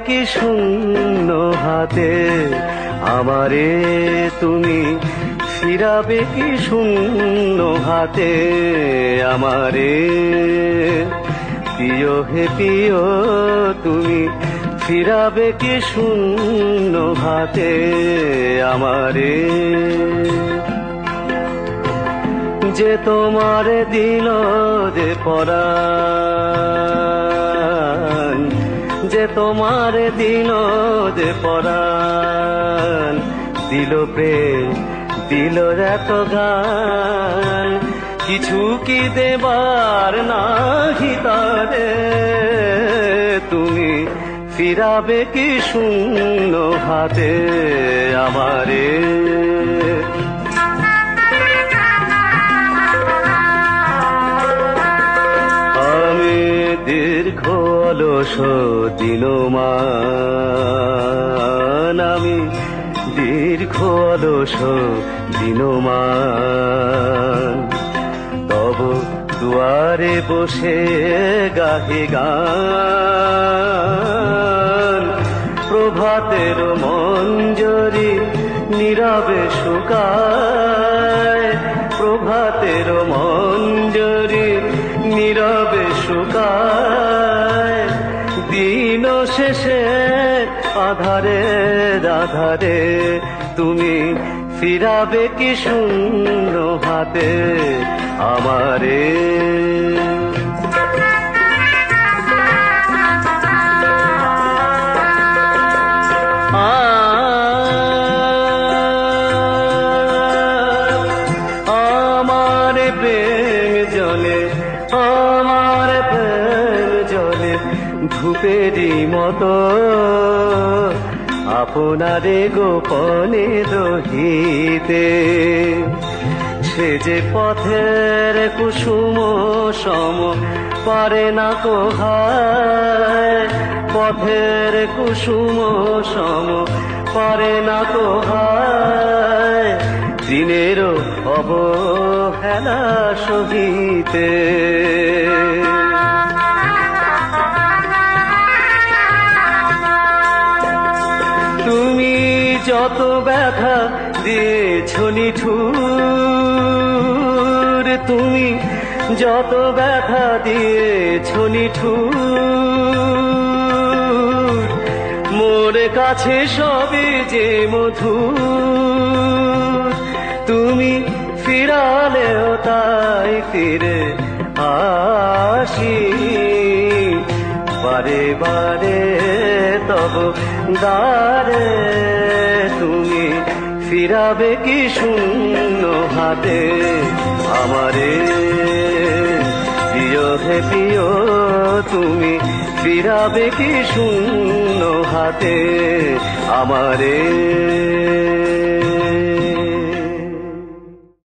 কি শূন্য হাতে আমারে তুমি, ফিরাবে কি শূন্য হাতে আমারে। প্রিয় হে প্রিয় তুমি, ফিরাবে কি শূন্য হাতে আমারে। যে তোমার দিল যে পরাণ, যে তোমার দিল যে পরাণ, দিল প্রেম দিল এত গান, কিছু কি দেবার নাহি তারে। তুমি ফিরাবে কি শূন্য হাতে আমারে। আমি দীর্ঘ অলস দিনমান, আমি দীর্ঘ অলস দিনমান, তব দুয়ারে বসে গাহে গান। প্রভাতের মঞ্জরি নীরবে শুকায়, প্রভাতের মঞ্জরি নীরবে শুকায়। দিন শেষে আধারে আধারে তুমি ফিরাবে কি শূন্য হাতে আমারে। আমার প্রেম জলে, আমার প্রেম জলে ধূপেরই মতো, আপনারে গোপনে দহিতে। সে যে পথের কুসুম সম পারে না কোহায়, পথের কুসুম সম পারে না কোহায়। দিনেরও অবহেলা সহিতে। তুমি যত ব্যথা দিয়েছ নিঠুর, তুমি যত ব্যথা দিয়েছ নিঠুর, মোর কাছে সবে যে মধুর। তুমি ফিরালেও তাই ফিরে আসি, বারে বারে তব দ্বারে। তুমি ফিরাবে কি শূন্য হাতে আমারে। প্রিয় হে প্রিয় তুমি, ফিরাবে কি শূন্য হাতে আমারে।